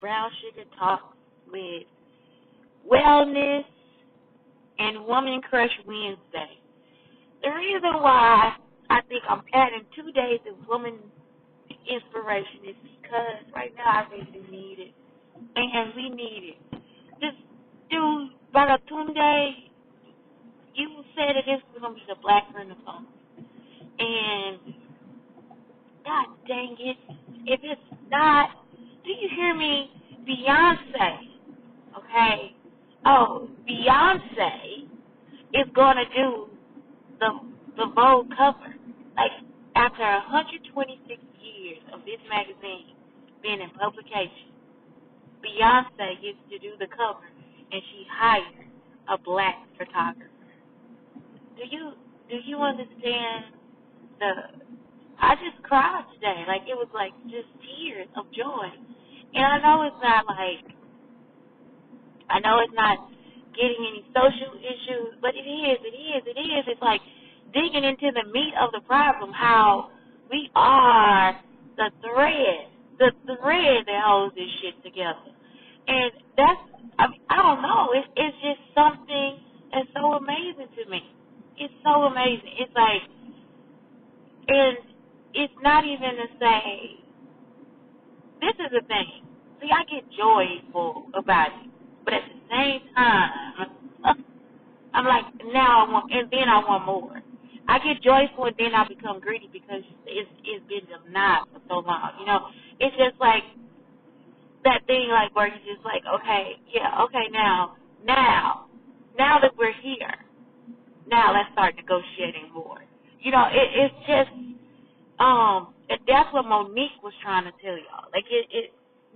Brown Sugar Talks with Wellness and Woman Crush Wednesday. The reason why I think I'm adding 2 days of woman inspiration is because right now I really need it. And we need it. Just do Baratunde, you said that this was going to be the Black Renaissance. And God dang it, if it's not, do you hear me? Beyonce, okay? Oh, Beyonce is going to do the Vogue cover. Like, after 126 years of this magazine being in publication, Beyonce gets to do the cover, and she hired a black photographer. Do you understand the? I just cried today. Like, it was like just tears of joy, and I know it's not getting any social issues, but it is. It's like digging into the meat of the problem, how we are the thread that holds this shit together. And I don't know, it's just something that's so amazing to me. It's so amazing. It's like, and it's not even to say, this is the thing. See, I get joyful about it, but at the same time, I'm like, now I want, and then I want more. I get joyful and then I become greedy because it's been denied for so long. It's just like that thing, like where you're just like, okay, yeah, okay, now that we're here, now let's start negotiating more. It's just, and that's what Monique was trying to tell y'all. Like,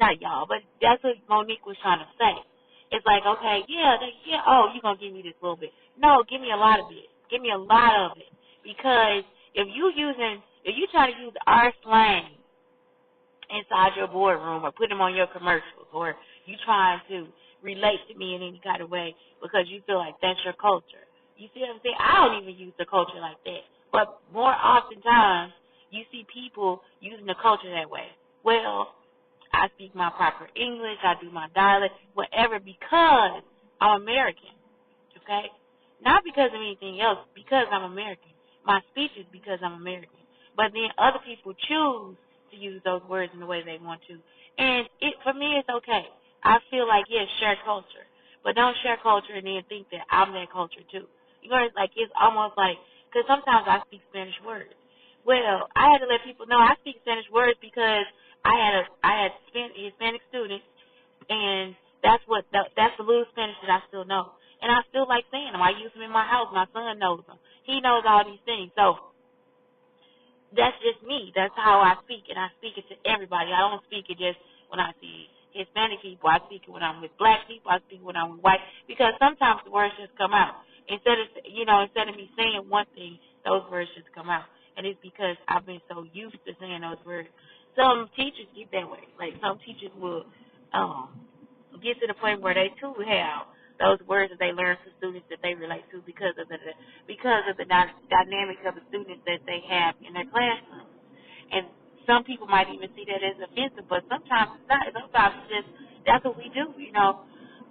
not y'all, but that's what Monique was trying to say. It's like, okay, oh, you're going to give me this little bit. No, give me a lot of it. Give me a lot of it. Because if you trying to use our slang inside your boardroom or put them on your commercials, or you trying to relate to me in any kind of way because you feel like that's your culture. You see what I'm saying? I don't even use the culture like that. But more oftentimes, you see people using the culture that way. Well, I speak my proper English, I do my dialect, whatever, because I'm American, okay? Not because of anything else, because I'm American. My speech is because I'm American. But then other people choose to use those words in the way they want to. And for me, it's okay. I feel like, yes, share culture. But don't share culture and then think that I'm that culture too. It's almost like, because sometimes I speak Spanish words. Well, I had to let people know I speak Spanish words because I had Hispanic students, and that's the little Spanish that I still know. And I still like saying them. I use them in my house. My son knows them. He knows all these things. So that's just me. That's how I speak, and I speak it to everybody. I don't speak it just when I see Hispanic people. I speak it when I'm with black people. I speak it when I'm with white, because sometimes the words just come out. Instead of me saying one thing, those words just come out. And it's because I've been so used to saying those words. Some teachers get that way. Like, some teachers will get to the point where they too have those words that they learn from students that they relate to because of the dynamics of the students that they have in their classroom. And some people might even see that as offensive, but sometimes it's not. Sometimes it's just, that's what we do.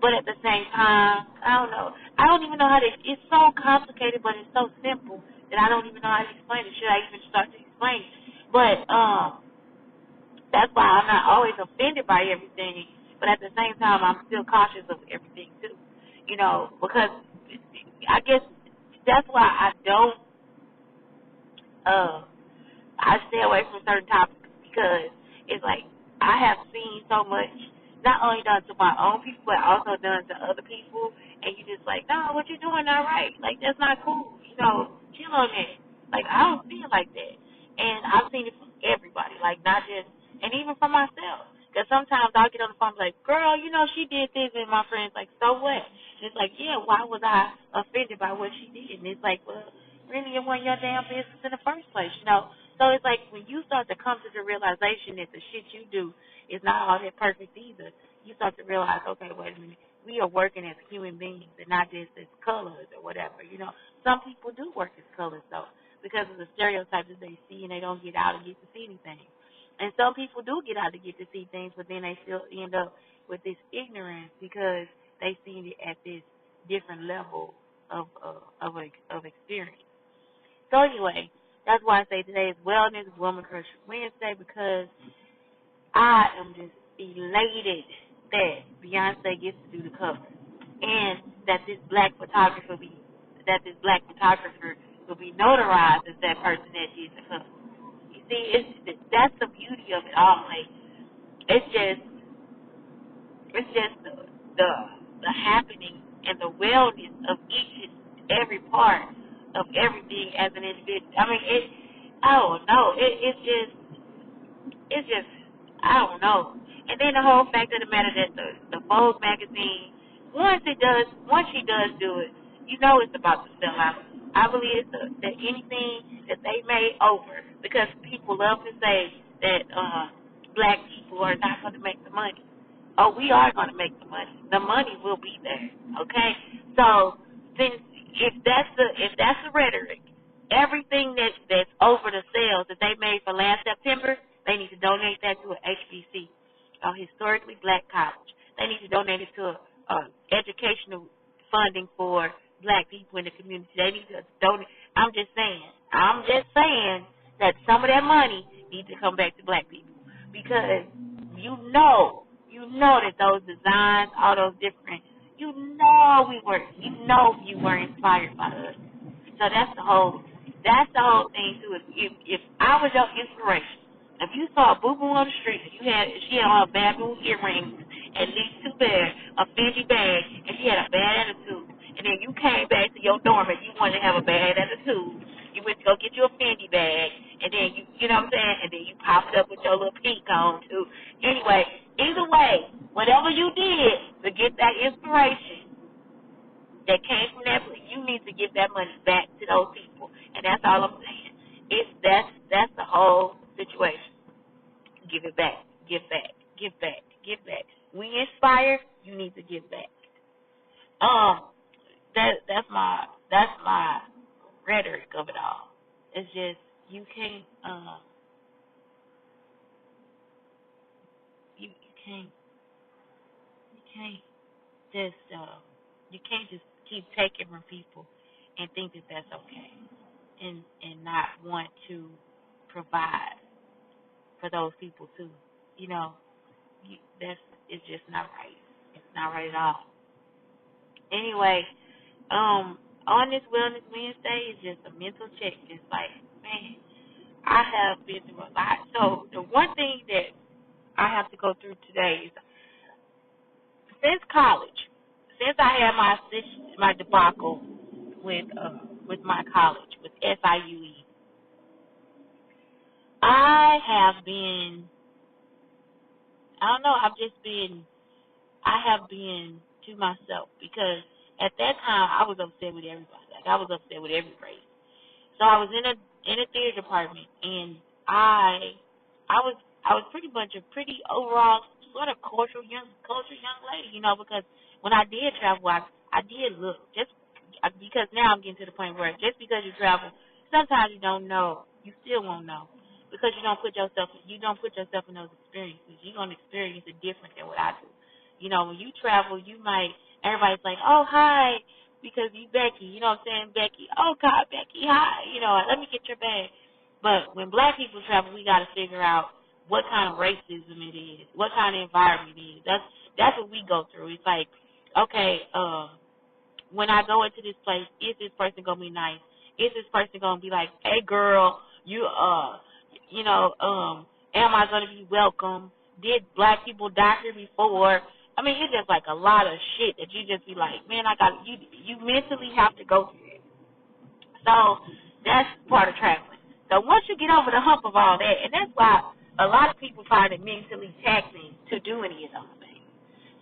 But at the same time, I don't know. I don't even know how to, it's so complicated, but it's so simple that I don't even know how to explain it. Should I even start to explain it? But that's why I'm not always offended by everything, but at the same time, I'm still cautious of everything too. Because I guess that's why I stay away from certain topics, because it's like I have seen so much, not only done to my own people, but also done to other people, and you just like, no, what you doing not right. Like, that's not cool. Chill on that. Like, I don't feel like that. And I've seen it from everybody, like, not just, and even from myself. Because sometimes I'll get on the phone and be like, girl, she did this, and my friend's like, so what? And it's like, yeah, why was I offended by what she did? And it's like, well, really, it wasn't your damn business in the first place. So it's like, when you start to come to the realization that the shit you do is not all that perfect either, you start to realize, okay, wait a minute, we are working as human beings and not just as colors or whatever. Some people do work as colors, though, because of the stereotypes that they see, and they don't get out and get to see anything. And some people do get out to get to see things, but then they still end up with this ignorance because they see it at this different level of experience. So anyway, that's why I say today is Wellness Woman Crush Wednesday, because I am just elated that Beyonce gets to do the cover, and that this black photographer will be notarized as that person that did the cover. You see, that's the beauty of it all. Like, it's just the happening and the wellness of each and every part of everything as an individual. I mean, I don't know. It's just, I don't know. And then the whole fact of the matter that the Vogue magazine, once she does do it, you know it's about to sell out. I believe that anything that they made over, because people love to say that black people are not going to make the money. Oh, we are going to make the money. The money will be there. Okay. So then, if that's the rhetoric, everything that's over the sales that they made for last September, they need to donate that to an HBC, a historically black college. They need to donate it to educational funding for black people in the community. They need to donate. I'm just saying that some of that money needs to come back to black people, because you know that those designs, all those different, you were inspired by us. So that's the whole thing too. If I was your inspiration, if you saw a boo boo on the street and she had on her baboon earrings, at least 2 pairs, a Fenty bag, and she had a bad attitude, and then you came back to your dorm and you wanted to have a bad attitude, you went to go get you a Fendi bag, and then you know what I'm saying, and then you popped up with your little pink on too. Anyway, either way, whatever you did to get that inspiration that came from that, you need to give that money back to those people, and that's all I'm saying. That's the whole situation. Give it back, give back, give back, give back. We inspire, you need to give back. That's my rhetoric of it all. It's just you can't you can't just you can't just keep taking from people and think that that's okay, and not want to provide for those people too. You know, it's just not right. It's not right at all. Anyway, on this Wellness Wednesday, it's just a mental check. It's like, man, I have been through a lot. So the one thing that I have to go through today is, since college, since I had my debacle with my college, with SIUE, I have been, I don't know, I have been to myself, because at that time I was upset with everybody. Like, I was upset with every race. So I was in a theater department, and I was pretty much a pretty overall sort of cultural young lady, because when I did travel, I did look, just because now I'm getting to the point where just because you travel, sometimes you don't know, you still won't know, because you don't put yourself in those experiences. You're gonna experience it different than what I do. When you travel, everybody's like, oh, hi, because you Becky, you know what I'm saying, Becky, oh, God, Becky, hi, let me get your bag. But when black people travel, we got to figure out what kind of racism it is, what kind of environment it is. That's what we go through. It's like, okay, when I go into this place, is this person going to be nice? Is this person going to be like, hey, girl, am I going to be welcome? Did black people die here before? I mean, it's just like a lot of shit that you just be like, man, you mentally have to go through it. So that's part of traveling. So once you get over the hump of all that, and that's why a lot of people find it mentally taxing to do any of those things.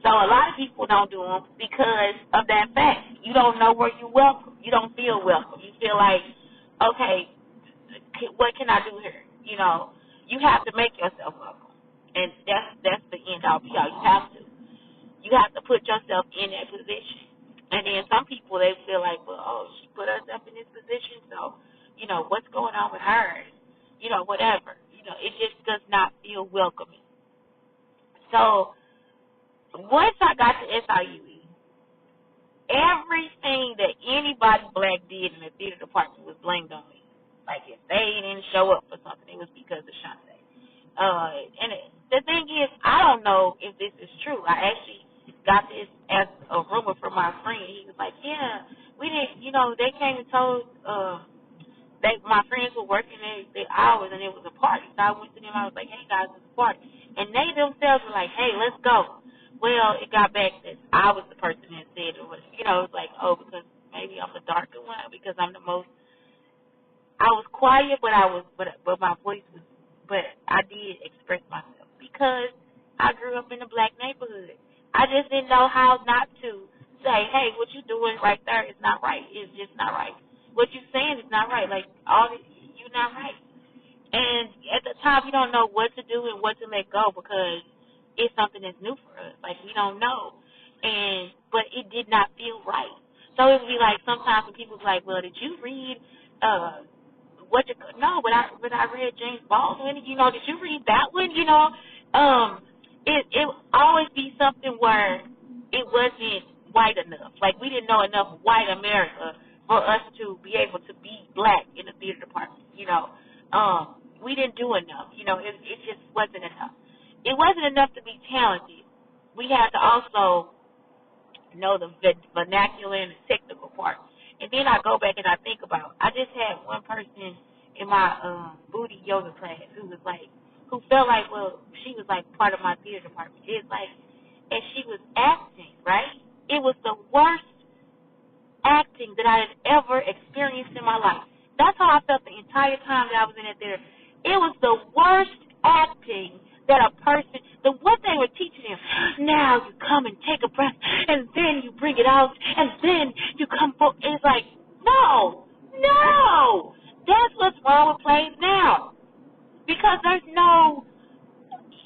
So a lot of people don't do them because of that fact. You don't know where you're welcome. You don't feel welcome. You feel like, okay, what can I do here? You have to make yourself welcome. And that's the end all be all. You have to put yourself in that position. And then some people, they feel like, well, oh, she put herself in this position, so, what's going on with her? Whatever. it just does not feel welcoming. So once I got to SIUE, everything that anybody black did in the theater department was blamed on me. Like if they didn't show up for something, it was because of Shante. The thing is, I don't know if this is true. I actually got this as a rumor from my friend. He was like, yeah, we didn't, they came and told, my friends were working their hours and it was a party. So I went to them, I was like, hey guys, it's a party. And they themselves were like, hey, let's go. Well, it got back that I was the person that said it was, it was like, oh, because maybe I'm the darker one, because I'm the most, I was quiet, but my voice was, but I did express myself because I grew up in a black neighborhood. I just didn't know how not to say, hey, what you doing right there is not right. It's just not right. What you saying is not right. Like, you're not right. And at the time, you don't know what to do and what to let go because it's something that's new for us. Like, we don't know. But it did not feel right. So it would be like sometimes when people be like, well, did you read no, but I read James Baldwin. Did you read that one? It always be something where it wasn't white enough. Like we didn't know enough white America for us to be able to be black in the theater department. We didn't do enough. It just wasn't enough. It wasn't enough to be talented. We had to also know the vernacular and the technical part. And then I go back and I think about, I just had one person in my booty yoga class who felt like, well, she was like part of my theater department. It's like, and she was acting, right? It was the worst acting that I had ever experienced in my life. That's how I felt the entire time that I was in that theater. It was the worst acting that a person, what they were teaching him, now you come and take a breath, and then you bring it out, and then you come forward. It's like, no. That's what's wrong with plays now. Because there's no,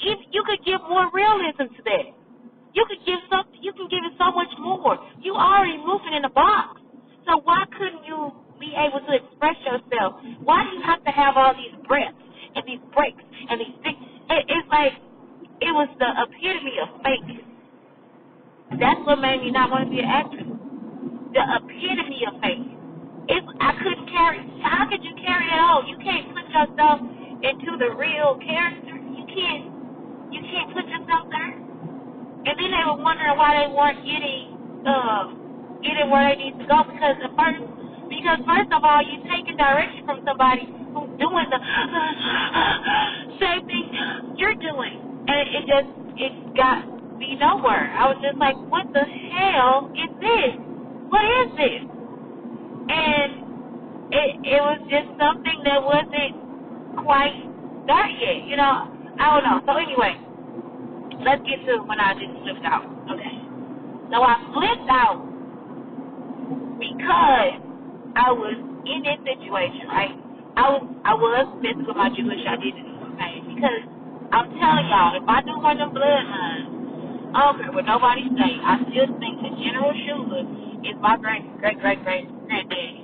you could give more realism to that. You can give it so much more. You already moving in the box. So why couldn't you be able to express yourself? Why do you have to have all these breaths and these breaks and these things? It's like, it was the epitome of fake. That's what made me not want to be an actress. The epitome of fake. How could you carry that on? You can't put yourself into the real character. You can't put yourself there. And then they were wondering why they weren't getting where they need to go because first of all, you're taking direction from somebody who's doing the same thing you're doing. And it got me nowhere. I was just like, what the hell is this? What is this? And it was just something that wasn't quite there yet, I don't know. So anyway, let's get to when I just flipped out. Okay. So I flipped out because I was in this situation, right? I was messing with my Jewish identity, okay? Because I'm telling y'all, if I do one of them bloodlines, I don't care what nobody say, I still think that General Schuler is my great-great-great-granddaddy.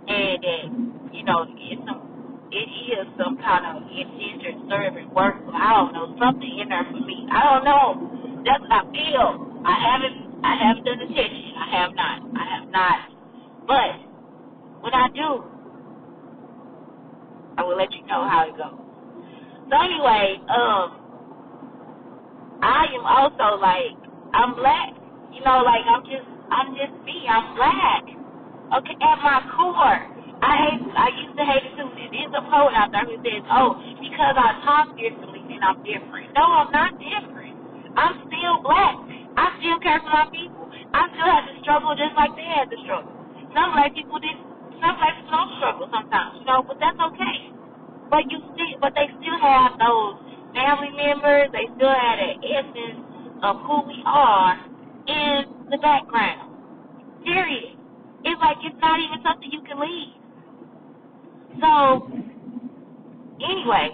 And that, it is some kind of indentured servant work. I don't know, something in there for me. I don't know. That's what I feel. I haven't done the test yet. I have not. But when I do, I will let you know how it goes. So anyway, I am also like, I'm black. I'm just me. I'm black. Okay, at my core. I used to hate it too. There's a poet out there who says, oh, because I talk differently, then I'm different. No, I'm not different. I'm still black. I still care for my people. I still have to struggle just like they had to struggle. Some black people don't struggle sometimes, but that's okay. But they still have those family members. They still have that essence of who we are in the background. Period. It's like it's not even something you can leave. So, anyway,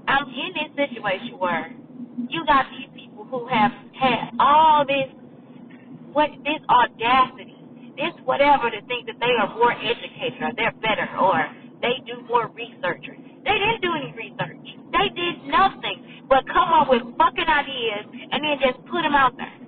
I'm in this situation where you got these people who have had all this audacity, this whatever, to think that they are more educated or they're better or they do more research. They didn't do any research. They did nothing but come up with fucking ideas and then just put them out there.